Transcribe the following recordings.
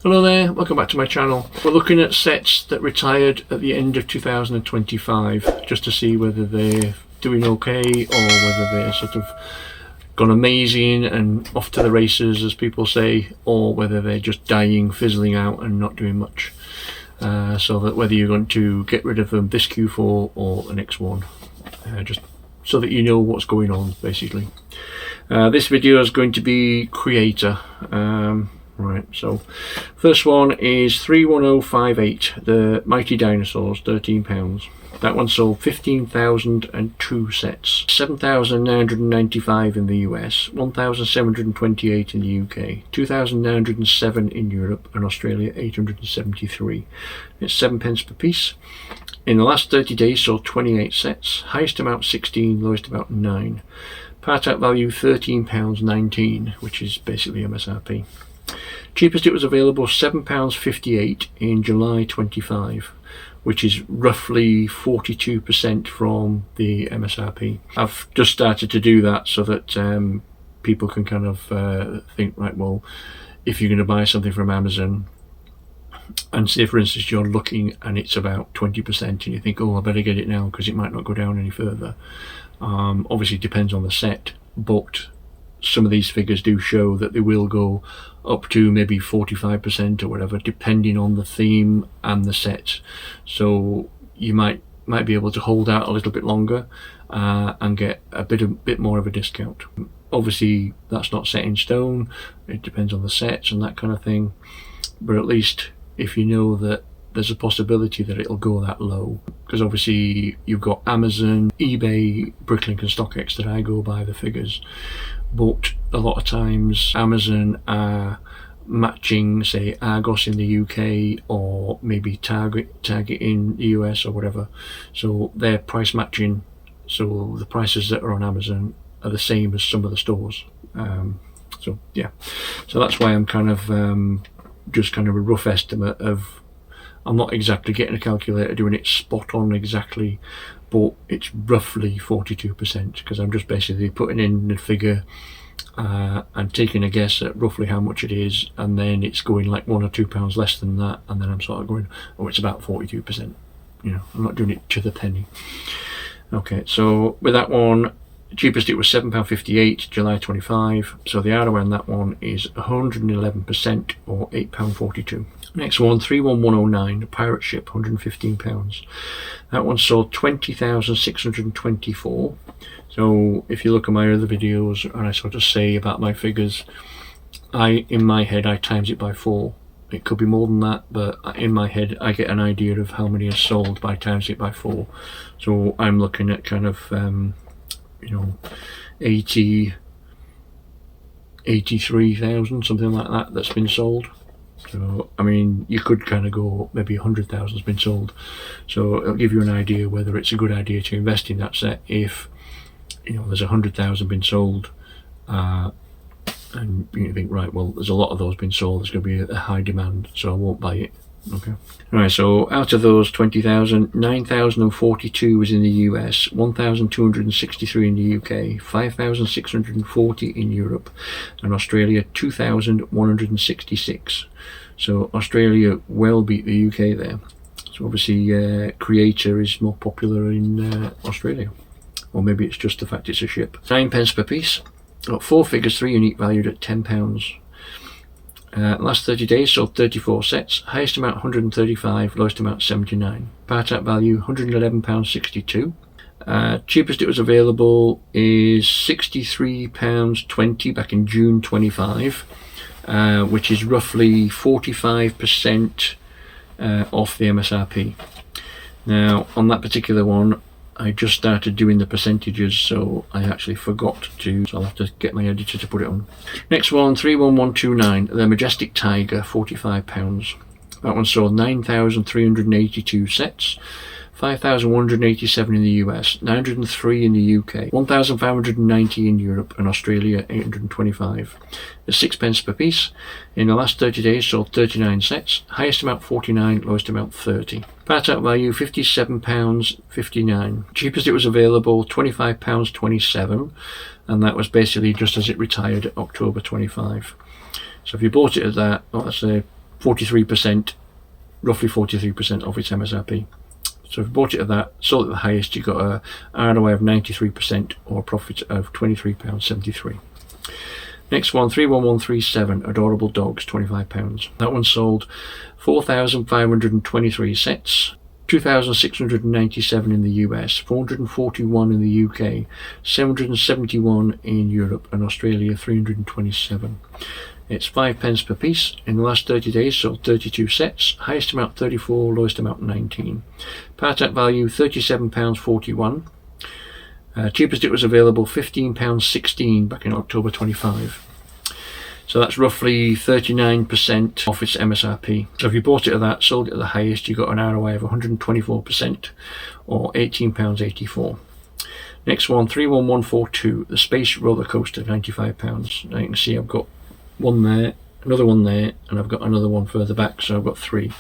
Hello there, welcome back to my channel. We're looking at sets that retired at the end of 2025 just to see whether they're doing okay or whether they're sort of gone amazing and off to the races, as people say, or whether they're just dying, fizzling out and not doing much. So that whether you're going to get rid of them this Q4 or the next one, just so that you know what's going on basically. This video is going to be creator. Right, so first one is 31058, the Mighty Dinosaurs, £13. That one sold 15,002 sets, 7,995 in the US, 1,728 in the UK, 2,907 in Europe, and Australia 873. It's 7 pence per piece. In the last 30 days sold 28 sets, highest amount 16, lowest amount 9. Part out value £13.19, which is basically MSRP. Cheapest it was available £7.58 in July 25, which is roughly 42% from the MSRP. I've just started to do that so that people can kind of think, right, well, if you're going to buy something from Amazon and say for instance you're looking and it's about 20% and you think, oh, I better get it now because it might not go down any further. Obviously it depends on the set, but some of these figures do show that they will go up to maybe 45% or whatever, depending on the theme and the set. So you might be able to hold out a little bit longer and get a bit more of a discount. Obviously that's not set in stone, it depends on the sets and that kind of thing, but at least if you know that there's a possibility that it'll go that low, because obviously you've got Amazon, eBay, Bricklink and StockX that I go by the figures, but a lot of times Amazon are matching, say, Argos in the UK or maybe Target in the US or whatever, so they're price matching, so the prices that are on Amazon are the same as some of the stores. So yeah, so that's why I'm kind of just kind of a rough estimate of, I'm not exactly getting a calculator doing it spot on exactly, but it's roughly 42%, because I'm just basically putting in the figure and taking a guess at roughly how much it is, and then it's going like £1 or £2 less than that, and then I'm sort of going, oh, it's about 42%. You know, I'm not doing it to the penny. Okay, so with that one, cheapest it was £7.58, July 25, so the ROI on that one is 111% or £8.42. Next one, 31109, pirate ship, £115. That one sold 20,624. So if you look at my other videos and I sort of say about my figures, in my head I times it by 4. It could be more than that, but in my head I get an idea of how many are sold by times it by 4. So I'm looking at kind of 83,000, something like that, that's been sold. So I mean, you could kind of go maybe 100,000 has been sold, so it'll give you an idea whether it's a good idea to invest in that set if there's 100,000 been sold, and you think, right, well, there's a lot of those been sold, there's going to be a high demand, so I won't buy it. Okay. Alright, so out of those 20,000, 9,042 was in the US, 1,263 in the UK, 5,640 in Europe, and Australia 2,166. So Australia well beat the UK there. So obviously creator is more popular in Australia, or maybe it's just the fact it's a ship. 9 pence per piece. Got 4 figures, 3 unique, valued at £10. Last 30 days sold 34 sets, highest amount 135, lowest amount 79. Part out value £111.62. Cheapest it was available is £63.20 back in June 25, which is roughly 45% off the MSRP. Now on that particular one, I just started doing the percentages, so I actually forgot to, so I'll have to get my editor to put it on. Next one, 31129, the Majestic Tiger, £45. That one sold 9,382 sets, 5,187 in the US, 903 in the UK, 1,590 in Europe, and Australia 825. It's 6 pence per piece. In the last 30 days sold 39 sets, highest amount 49, lowest amount 30. Part out value £57.59. Cheapest it was available £25.27, and that was basically just as it retired October 25. So if you bought it at that, let's say 43%, roughly 43% off its MSRP. So if you bought it at that, sold it at the highest, you got a ROI of 93% or a profit of £23.73. Next one, 31137, Adorable Dogs, £25. That one sold 4,523 sets, 2,697 in the US, 441 in the UK, 771 in Europe, and Australia 327. It's 5 pence per piece. In the last 30 days sold 32 sets, highest amount 34, lowest amount 19. Part out value £37.41. Cheapest it was available £15.16 back in October 25. So that's roughly 39% off its MSRP. So if you bought it at that, sold it at the highest, you got an ROI of 124% or £18.84. Next one, 31142, the Space Roller Coaster, £95. Now you can see I've got one there, another one there, and I've got another one further back, so I've got 3.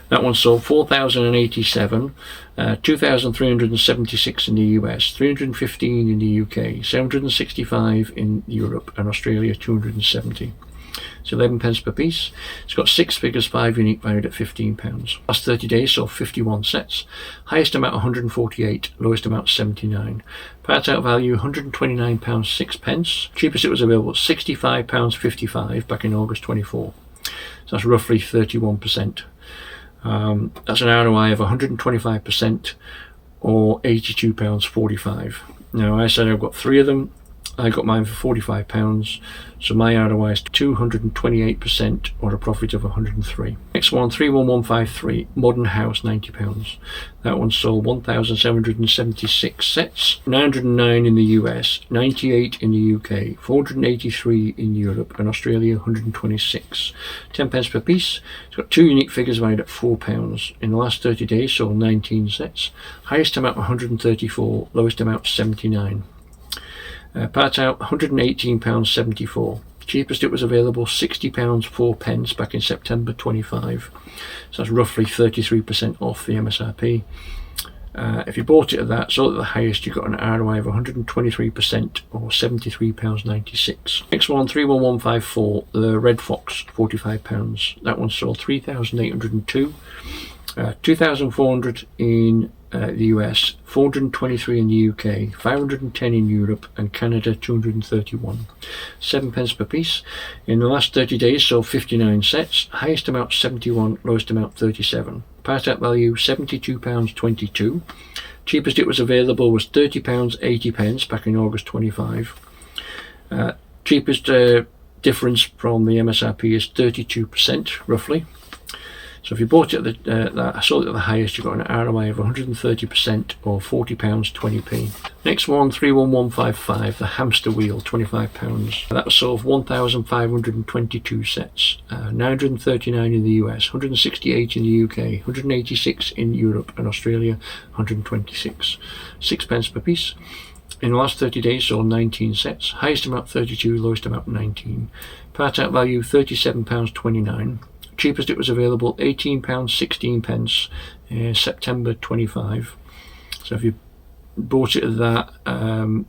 That one sold 4,087, 2,376 in the US, 315 in the UK, 765 in Europe, and Australia 270. It's 11 pence per piece. It's got 6 figures, 5 unique, valued at £15. Last 30 days sold 51 sets. Highest amount 148, lowest amount 79. Part out value £129 6 pence. Cheapest it was available at £65.55 back in August 24. So that's roughly 31%. That's an ROI of 125% or £82.45. Now I said I've got 3 of them. I got mine for £45, so my ROI is 228% or a profit of 103. Next one, 31153, Modern House, £90. That one sold 1,776 sets, 909 in the US, 98 in the UK, 483 in Europe, and Australia 126. 10 pence per piece. It's got 2 unique figures valued at £4. In the last 30 days sold 19 sets. Highest amount 134, lowest amount 79. Part out £118.74. Cheapest it was available £60 4 pence back in September 25. So that's roughly 33% off the MSRP. If you bought it at that, sold at the highest, you got an ROI of 123% or £73.96. Next one, 31154, the Red Fox, £45. That one sold 3,802, 2,400 in the US, 423 in the UK, 510 in Europe, and Canada 231. 7 pence per piece. In the last 30 days sold 59 sets, highest amount 71, lowest amount 37. Part out value £72.22. Cheapest it was available was £30.80 back in August 25. Cheapest difference from the MSRP is 32% roughly. So if you bought it at that, sold it at the highest, you got an ROI of 130% or £40.20p. Next one, 31155, the Hamster Wheel, £25. That was sold 1,522 sets, 939 in the US, 168 in the UK, 186 in Europe, and Australia 126. 6 pence per piece. In the last 30 days sold 19 sets, highest amount 32, lowest amount 19. Part out value £37.29. Cheapest it was available £18.16 September 25. So if you bought it at that,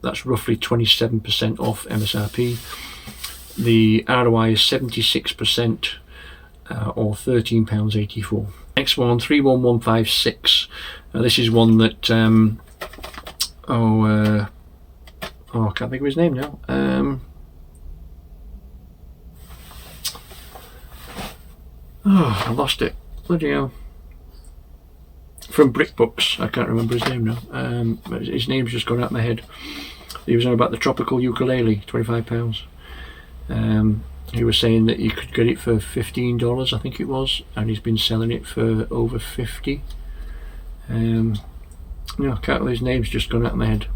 that's roughly 27% off MSRP. The ROI is 76% or £13.84. Next one, 31156. This is one that I can't think of his name now. I lost it. Bloody hell. From Brickbooks. I can't remember his name now. His name's just gone out of my head. He was on about the tropical ukulele, £25. He was saying that you could get it for $15, I think it was, and he's been selling it for over $50. I can't remember, his name's just gone out of my head.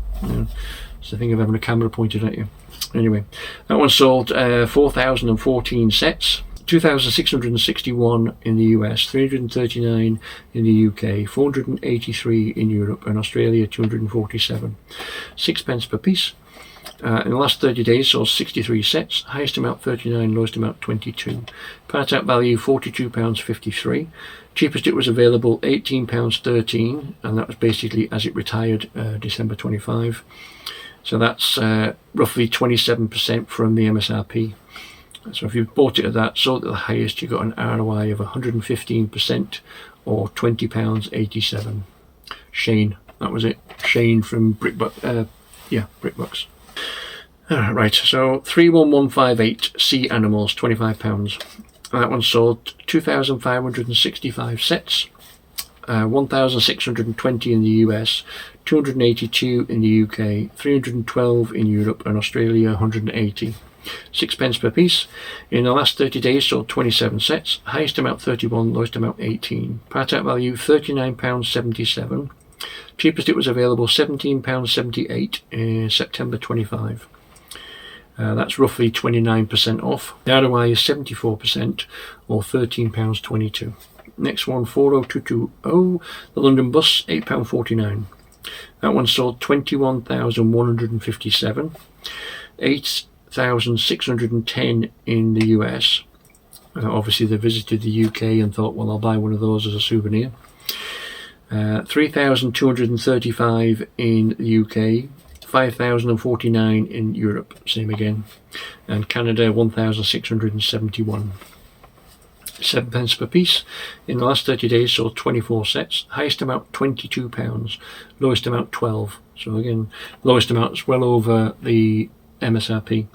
It's the thing of having a camera pointed at you. Anyway, that one sold 4,014 sets. 2,661 in the US, 339 in the UK, 483 in Europe, and Australia 247. 6 pence per piece. In the last 30 days sold 63 sets, highest amount 39, lowest amount 22. Part out value £42.53. Cheapest it was available £18.13, and that was basically as it retired December 25. So that's roughly 27% from the MSRP. So if you bought it at that, sold it at the highest, you got an ROI of 115% or £20.87. Shane, that was it. Shane from BrickBucks. BrickBucks. Right, so 31158 Sea Animals, £25. That one sold 2,565 sets, 1,620 in the US, 282 in the UK, 312 in Europe, and Australia 180. 6 pence per piece. In the last 30 days sold 27 sets, highest amount 31, lowest amount 18. Part out value £39.77. Cheapest it was available £17.78 in September 25. That's roughly 29% off. The ROI is 74% or £13.22. Next one, 40220, the London bus, £8.49. That one sold 21,157. 8,610 in the US. Obviously they visited the UK and thought, well, I'll buy one of those as a souvenir. 3,235 in the UK, 5,049 in Europe, same again, and Canada 1,671. 7 pence per piece. In the last 30 days sold 24 sets, highest amount £22, lowest amount 12. So again, lowest amount is well over the MSRP.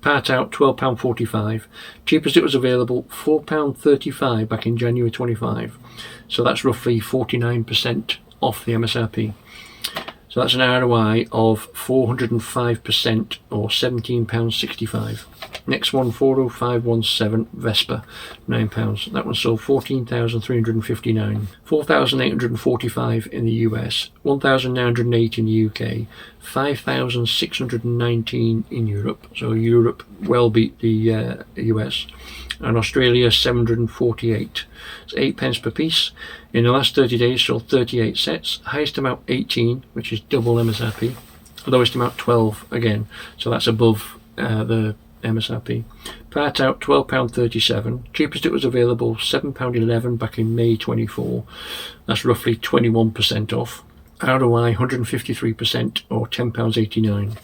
Part out £12.45. Cheapest it was available £4.35 back in January 25. So that's roughly 49% off the MSRP. So that's an ROI of 405% or £17.65. Next one, 40517 Vespa, £9. That one sold 14,359. 4,845 in the US, 1,908 in the UK, 5,619 in Europe. So Europe well beat the US. And Australia 748. It's 8 pence per piece. In the last 30 days sold 38 sets, highest amount 18, which is double MSRP, lowest amount 12 again, so that's above the MSRP. Part out £12.37, cheapest it was available £7.11 back in May 24, that's roughly 21% off. ROI 153% or £10.89.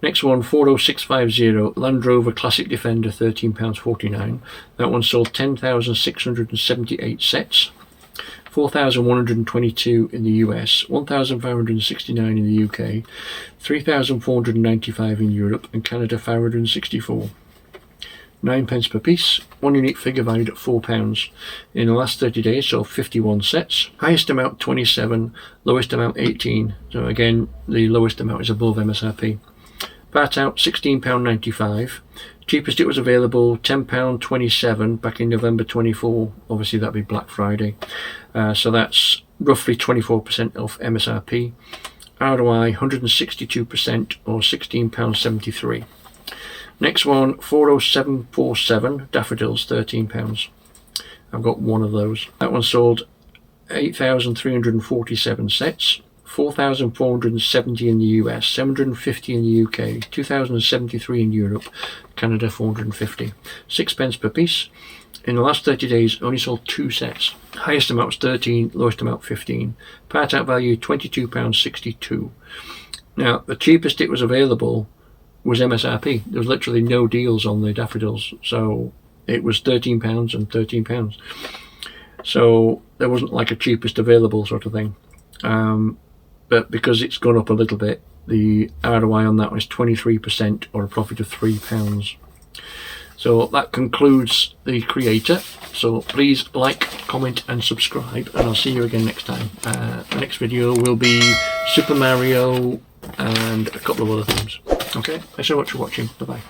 Next one, 40650 Land Rover Classic Defender, £13.49. That one sold 10,678 sets, 4,122 in the US, 1,569 in the UK, 3,495 in Europe, and Canada 564. 9 pence per piece, one unique figure valued at £4. In the last 30 days sold 51 sets, highest amount 27, lowest amount 18, so again the lowest amount is above MSRP. Part out £16.95, cheapest it was available £10.27 back in November 24, obviously that'd be Black Friday, so that's roughly 24% off MSRP. ROI 162% or £16.73. Next one, 40747 Daffodils, £13. I've got one of those. That one sold 8,347 sets, 4,470 in the US, 750 in the UK, 2,073 in Europe, Canada 450. 6 pence per piece. In the last 30 days, only sold 2 sets. Highest amount was 13, lowest amount 15. Part out value £22.62. Now, the cheapest it was available was MSRP. There was literally no deals on the daffodils, so it was £13 and £13. So there wasn't like a cheapest available sort of thing. But because it's gone up a little bit, the ROI on that was 23% or a profit of £3. So that concludes the creator. So please like, comment and subscribe, and I'll see you again next time. The next video will be Super Mario and a couple of other things. Okay, thanks so much for watching. Bye bye.